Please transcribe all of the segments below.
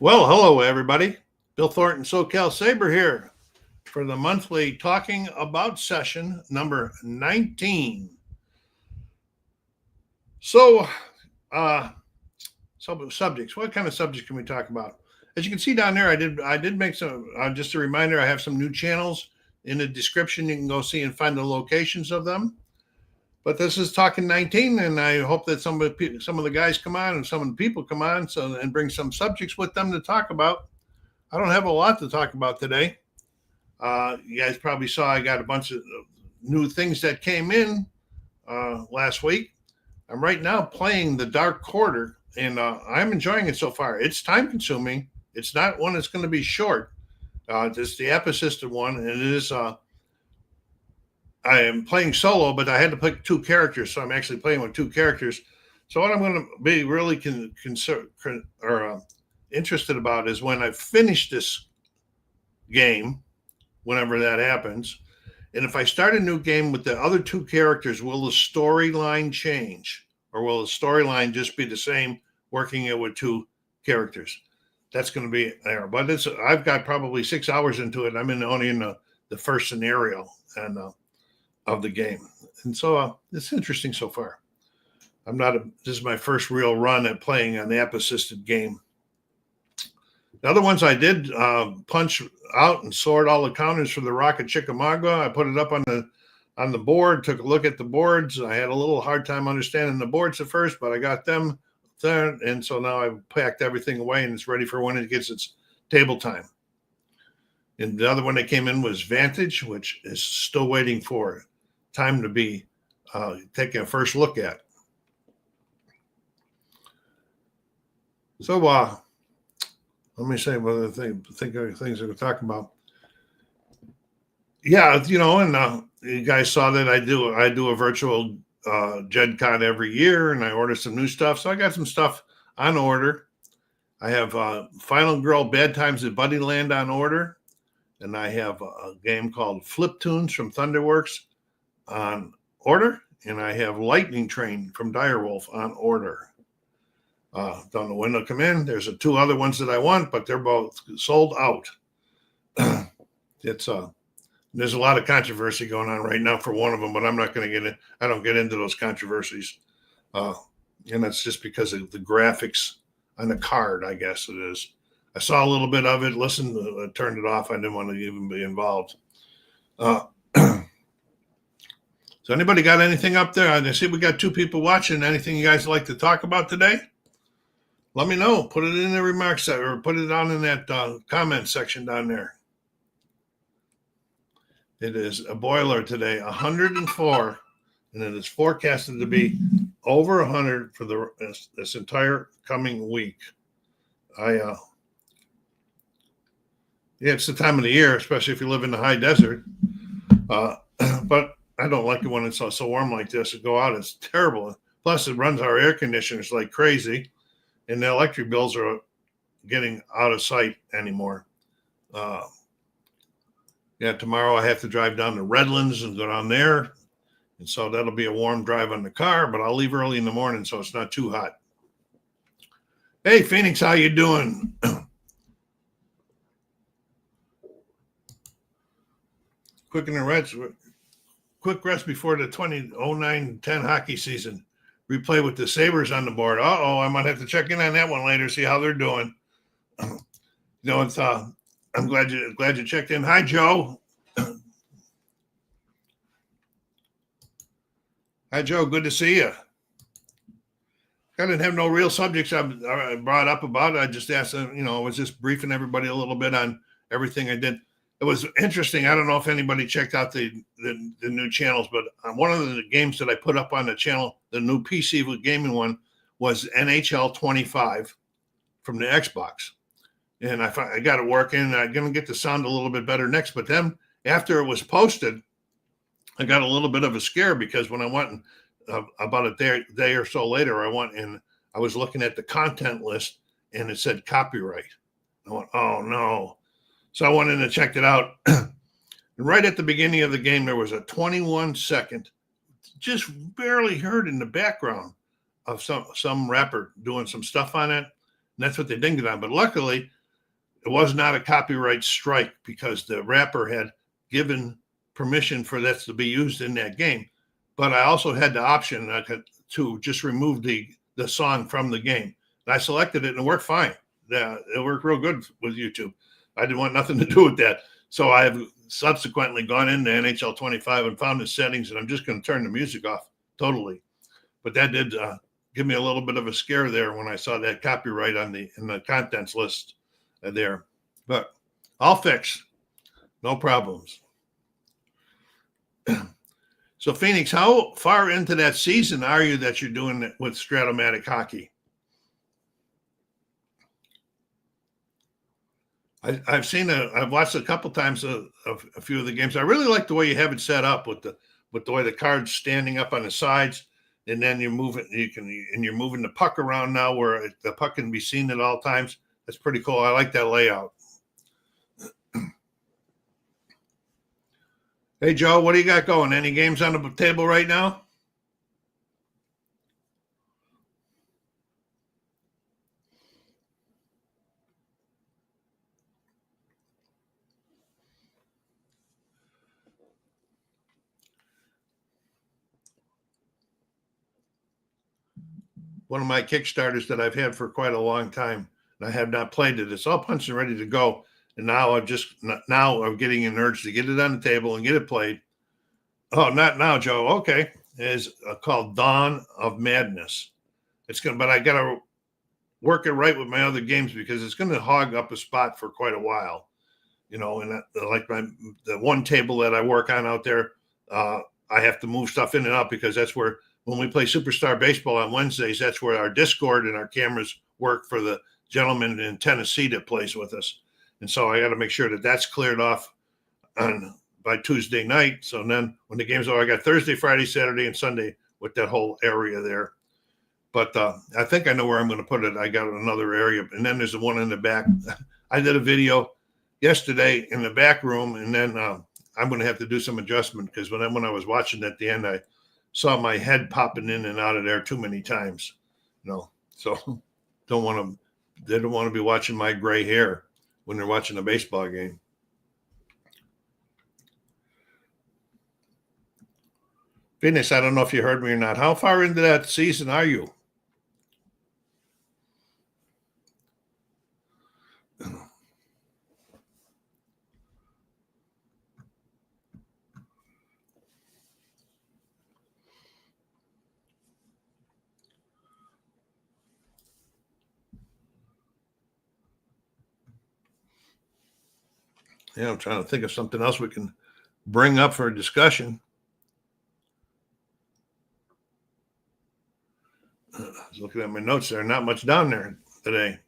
Well, hello, everybody. Bill Thornton, SoCal Saber here for the monthly Talking About session number 19. So, subjects. What kind of subjects can we talk about? As you can see down there, I did make some. Just a reminder, I have some new channels in the description. You can go see and find the locations of them. But this is Talking 19, and I hope that some of the guys come on and some of the people come on and bring some subjects with them to talk about. I don't have a lot to talk about today. You guys probably saw I got a bunch of new things that came in last week. I'm right now playing the Dark Quarter, and I'm enjoying it so far. It's time consuming. It's not one that's going to be short. It's the app-assisted one, and it is. I am playing solo, but I had to pick two characters, so I'm actually playing with two characters. So what I'm going to be really interested about is when I finish this game, whenever that happens, and if I start a new game with the other two characters, will the storyline change, or will the storyline just be the same, working it with two characters? That's going to be there. But I've got probably 6 hours into it. I'm only in the first scenario and of the game, and so it's interesting so far. This is my first real run at playing an app-assisted game. The other ones I did punch out and sort all the counters for the Rocket Chickamauga. I put it up on the board, took a look at the boards. I had a little hard time understanding the boards at first, but I got them there, and so now I've packed everything away and it's ready for when it gets its table time. And the other one that came in was Vantage, which is still waiting for time to be taking a first look at. So let me say what other things we're talking about. Yeah, and you guys saw that I do a virtual Gen Con every year, and I order some new stuff. So I got some stuff on order. I have Final Girl Bad Times at Buddyland on order, and I have a game called Flip Tunes from Thunderworks on order, and I have Lightning Train from Direwolf on order. Don't know when they'll come in. There's two other ones that I want, but they're both sold out. There's a lot of controversy going on right now for one of them, but I'm not going to get in. I don't get into those controversies, and that's just because of the graphics on the card. I guess it is. I saw a little bit of it, listened, turned it off. I didn't want to even be involved. So anybody got anything up there? I see we got two people watching. Anything you guys like to talk about today? Let me know. Put it in the remarks or put it down in that comment section down there. It is a boiler today, 104, and it is forecasted to be over 100 for this entire coming week. Yeah, it's the time of the year, especially if you live in the high desert. But I don't like it when it's so warm like this. To go out, it's terrible. Plus, it runs our air conditioners like crazy, and the electric bills are getting out of sight anymore. Yeah, tomorrow I have to drive down to Redlands and go down there, and so that'll be a warm drive on the car. But I'll leave early in the morning, so it's not too hot. Hey, Phoenix, how you doing? Quick rest before the 2009-10 hockey season. Replay with the Sabres on the board. I might have to check in on that one later, see how they're doing. It's I'm glad you checked in. Hi, Joe. Hi, Joe. Good to see you. I didn't have no real subjects I brought up about it. I just asked, I was just briefing everybody a little bit on everything I did. It was interesting. I don't know if anybody checked out the new channels, but one of the games that I put up on the channel, the new PC gaming one, was NHL 25 from the Xbox. And I got it working. I'm going to get the sound a little bit better next. But then after it was posted, I got a little bit of a scare because when I went about a day or so later, I went and I was looking at the content list and it said copyright. I went, oh, no. So I went in and checked it out. And right at the beginning of the game, there was a 21-second, just barely heard in the background of some rapper doing some stuff on it. that's what they dinged it on. But luckily, it was not a copyright strike because the rapper had given permission for that to be used in that game. But I also had the option to just remove the song from the game. And I selected it and it worked fine. It worked real good with YouTube. I didn't want nothing to do with that. So I have subsequently gone into NHL 25 and found the settings, and I'm just going to turn the music off totally. But that did give me a little bit of a scare there when I saw that copyright in the contents list there. But I'll fix. No problems. So Phoenix, how far into that season are you that you're doing it with Stratomatic Hockey? I've watched a couple times of a few of the games. I really like the way you have it set up with the way the cards standing up on the sides, and then you're moving the puck around now where the puck can be seen at all times. That's pretty cool. I like that layout. Hey, Joe, what do you got going? Any games on the table right now? One of my Kickstarters that I've had for quite a long time, and I have not played it. It's all punched and ready to go. And now I'm getting an urge to get it on the table and get it played. Oh, not now, Joe. Okay. It's called Dawn of Madness. But I got to work it right with my other games because it's going to hog up a spot for quite a while, and like the one table that I work on out there, I have to move stuff in and out because that's where, when we play Superstar Baseball on Wednesdays, that's where our Discord and our cameras work for the gentleman in Tennessee that plays with us. And so I got to make sure that that's cleared off by Tuesday night. So then when the game's over, I got Thursday, Friday, Saturday, and Sunday with that whole area there. But I think I know where I'm going to put it. I got another area. And then there's the one in the back. I did a video yesterday in the back room, and then I'm going to have to do some adjustment because when I was watching at the end, I saw my head popping in and out of there too many times. So they don't want to be watching my gray hair when they're watching a baseball game. Phoenix, I don't know if you heard me or not. How far into that season are you? Yeah, I'm trying to think of something else we can bring up for a discussion. I was looking at my notes there. Not much down there today.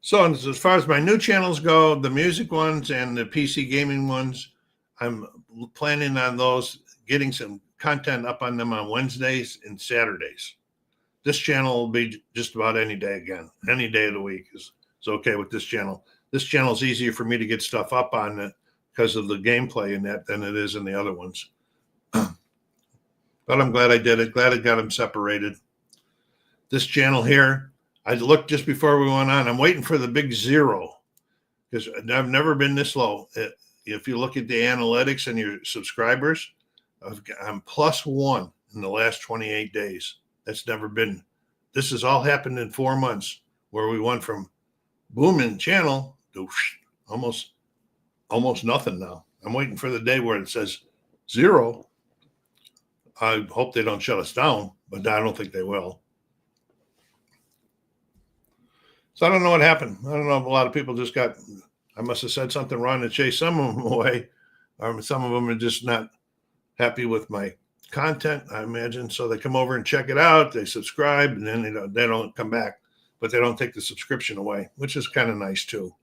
So as far as my new channels go, the music ones and the PC gaming ones, I'm planning on those, getting some content up on them on Wednesdays and Saturdays. This channel will be just about any day again. Any day of the week is okay with this channel. This channel is easier for me to get stuff up on it because of the gameplay in that than it is in the other ones. But I'm glad I did it. Glad I got them separated. This channel here, I looked just before we went on. I'm waiting for the big 0 because I've never been this low. If you look at the analytics and your subscribers, I'm +1 in the last 28 days. That's never been. This has all happened in 4 months where we went from booming channel to almost nothing now. I'm waiting for the day where it says 0. I hope they don't shut us down, but I don't think they will. So I don't know what happened. I don't know if a lot of people just I must have said something wrong to chase some of them away. Some of them are just not happy with my content, I imagine. So they come over and check it out. They subscribe, and then they don't come back, but they don't take the subscription away, which is kind of nice too.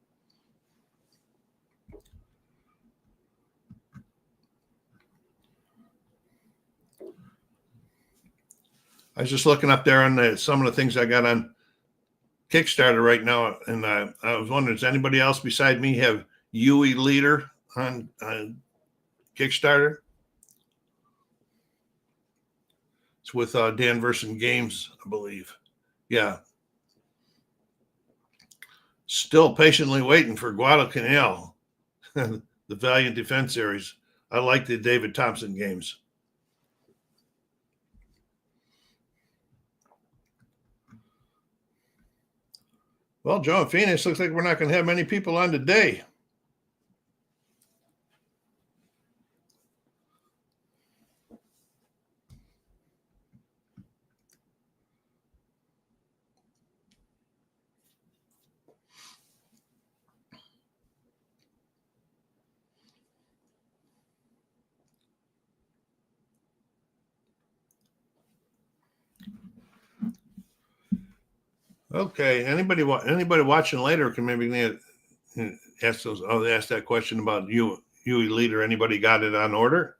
I was just looking up there on some of the things I got on Kickstarter right now, and I was wondering, does anybody else beside me have UE Leader on Kickstarter? It's with Dan Verson Games, I believe. Yeah. Still patiently waiting for Guadalcanal, the Valiant Defense series. I like the David Thompson games. Well, Joe and Phoenix, looks like we're not going to have many people on today. Okay, anybody watching later can maybe ask that question about you Elite, or anybody got it on order.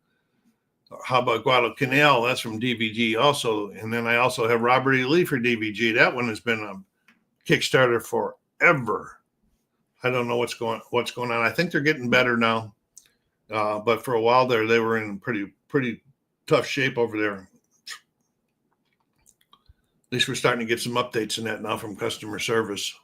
How about Guadalcanal? That's from DVG also, and then I also have Robert E. Lee for DVG. That one has been a Kickstarter forever. I don't know what's going on. I think they're getting better now, but for a while there, they were in pretty tough shape over there. At least we're starting to get some updates in that now from customer service.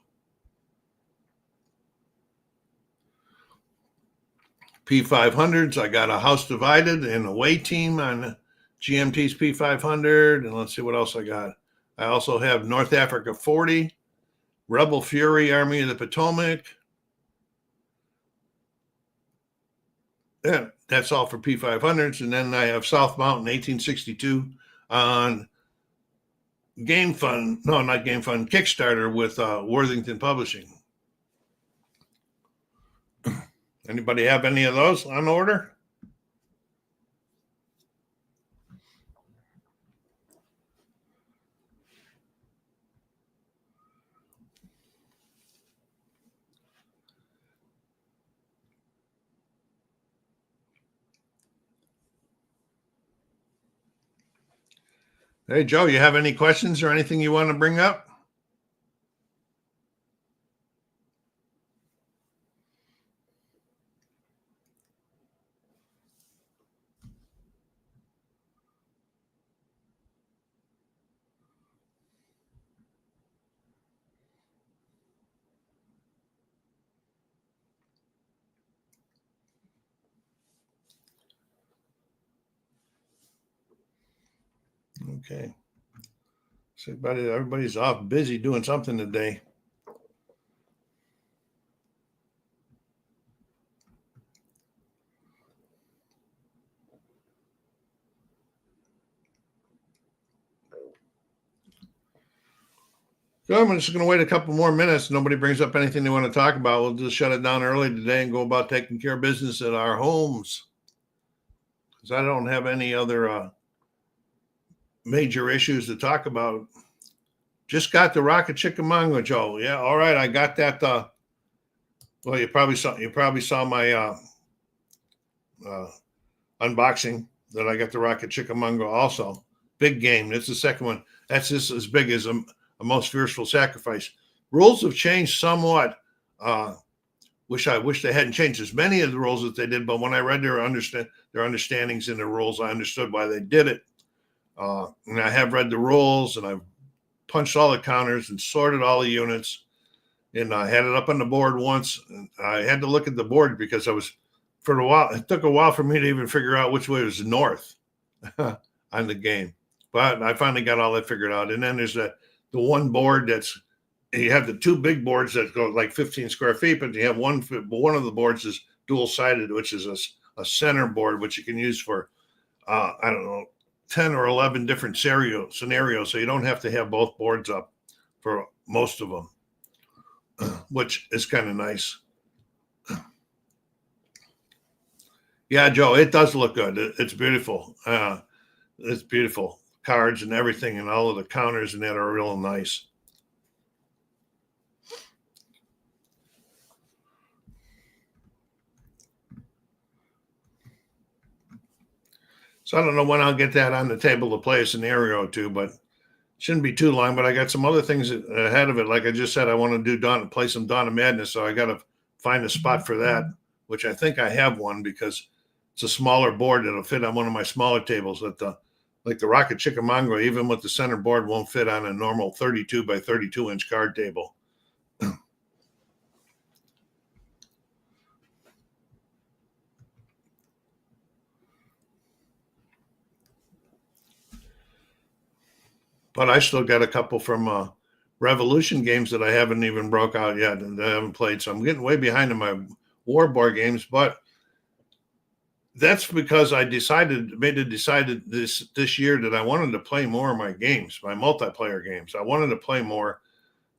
P500s, I got a House Divided and Away Team on GMT's P500. And let's see what else I got. I also have North Africa 40, Rebel Fury, Army of the Potomac. Yeah, that's all for P500s. And then I have South Mountain 1862 on Kickstarter with Worthington Publishing. Anybody have any of those on order? Hey, Joe, you have any questions or anything you want to bring up? Okay. So everybody's off busy doing something today. So I'm just going to wait a couple more minutes. Nobody brings up anything they want to talk about. We'll just shut it down early today and go about taking care of business at our homes. Because I don't have any other major issues to talk about. Just got the Rocket Chickamauga, Joe. Yeah, all right. I got that. Well, you probably saw my unboxing that I got the Rocket Chickamauga also. Big game. That's the second one. That's just as big as a most fearful sacrifice. Rules have changed somewhat. I wish they hadn't changed as many of the rules that they did, but when I read their understandings in the rules, I understood why they did it. And I have read the rules, and I've punched all the counters and sorted all the units, and I had it up on the board once. And I had to look at the board because for a while, it took a while for me to even figure out which way was north on the game. But I finally got all that figured out. And then there's the one board you have the two big boards that go like 15 square feet, but you have one of the boards is dual sided, which is a center board, which you can use for, I don't know, 10 or 11 different scenarios. So you don't have to have both boards up for most of them, which is kind of nice. Yeah, Joe, it does look good. It's beautiful. It's beautiful. Cards and everything, and all of the counters and that are real nice. So I don't know when I'll get that on the table to play a scenario or two, but shouldn't be too long. But I got some other things ahead of it. Like I just said, I want to play some Dawn of Madness, so I got to find a spot for that, which I think I have one because it's a smaller board that'll fit on one of my smaller tables. That like the Rocket Chickamauga, even with the center board, won't fit on a normal 32 by 32 inch card table. But I still got a couple from Revolution games that I haven't even broke out yet and I haven't played. So I'm getting way behind in my war board games, but that's because I decided this year that I wanted to play more of my games, my multiplayer games. I wanted to play more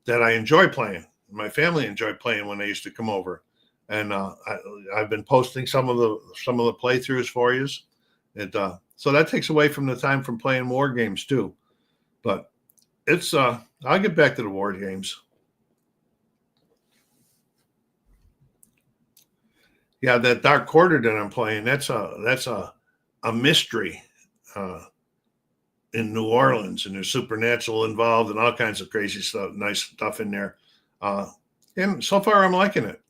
that I enjoy playing. My family enjoyed playing when they used to come over, and I've been posting some of the playthroughs for you. So that takes away from the time from playing war games too. But it's I'll get back to the war games. Yeah, that Dark Quarter that I'm playing, that's a mystery in New Orleans, and there's supernatural involved and all kinds of crazy stuff, nice stuff in there. And so far, I'm liking it.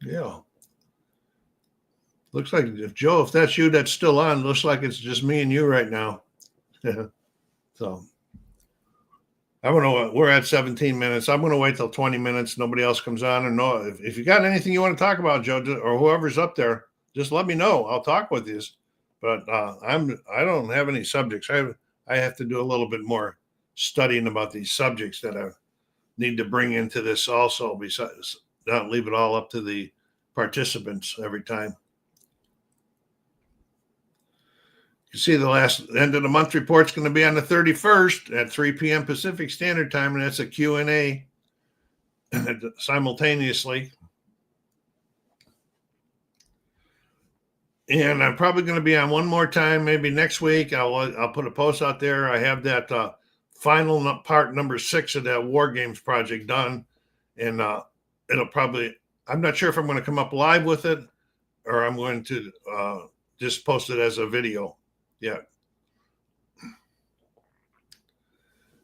Yeah. Looks like, if Joe, if that's you that's still on, looks like it's just me and you right now. So I don't know. We're at 17 minutes. I'm going to wait till 20 minutes. Nobody else comes on. Or no, if you got anything you want to talk about, Joe, or whoever's up there, just let me know. I'll talk with you. But I don't have any subjects. I have to do a little bit more studying about these subjects that I need to bring into this also. Besides, not leave it all up to the participants every time. You see, the last end of the month report is going to be on the 31st at 3 p.m. Pacific Standard Time, and that's a Q&A simultaneously. And I'm probably going to be on one more time, maybe next week. I'll put a post out there. I have that final part number 6 of that War Games project done, and it'll probably. I'm not sure if I'm going to come up live with it, or I'm going to just post it as a video. Yeah.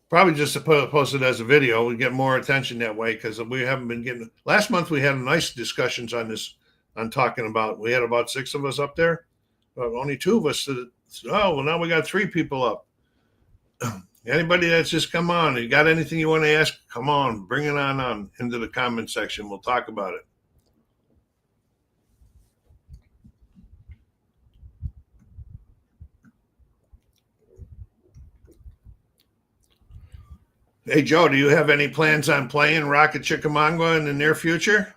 Probably just to post it as a video. We get more attention that way because we haven't been getting. Last month we had nice discussions on this, on Talking About. We had about 6 of us up there, but only 2 of us said, oh, well, now we got 3 people up. Anybody that's just come on, you got anything you want to ask, come on, bring it on into the comment section. We'll talk about it. Hey, Joe, do you have any plans on playing Rocket Chickamauga in the near future?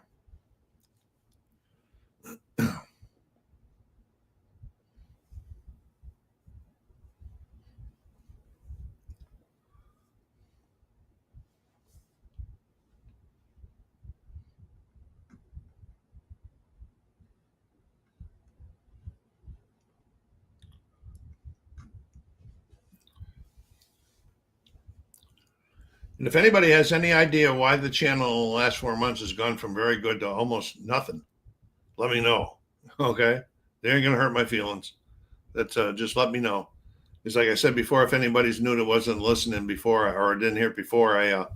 And if anybody has any idea why the channel in the last 4 months has gone from very good to almost nothing, let me know. Okay, they ain't gonna hurt my feelings. That's just let me know. It's like I said before, if anybody's new that wasn't listening before or didn't hear it before, I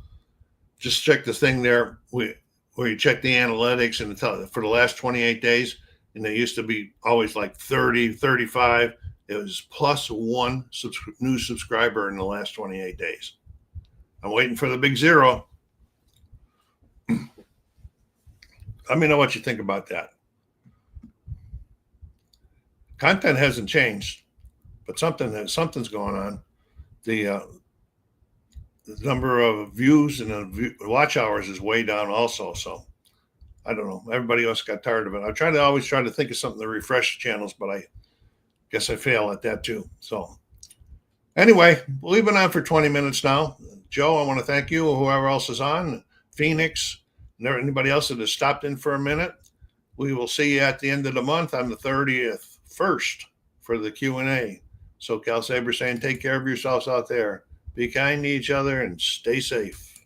just checked the thing there where you check the analytics, and for the last 28 days, and they used to be always like 30, 35. It was plus 1 new subscriber in the last 28 days. I'm waiting for the big 0. Let me know what you think about that. Content hasn't changed, but something's going on. The number of views and the watch hours is way down also. So I don't know. Everybody else got tired of it. I always try to think of something to refresh channels, but I guess I fail at that too. So anyway, we've been on for 20 minutes now. Joe, I want to thank you, or whoever else is on, Phoenix, and anybody else that has stopped in for a minute. We will see you at the end of the month on the 30th, 1st for the Q&A. So Cal Saber saying, take care of yourselves out there. Be kind to each other and stay safe.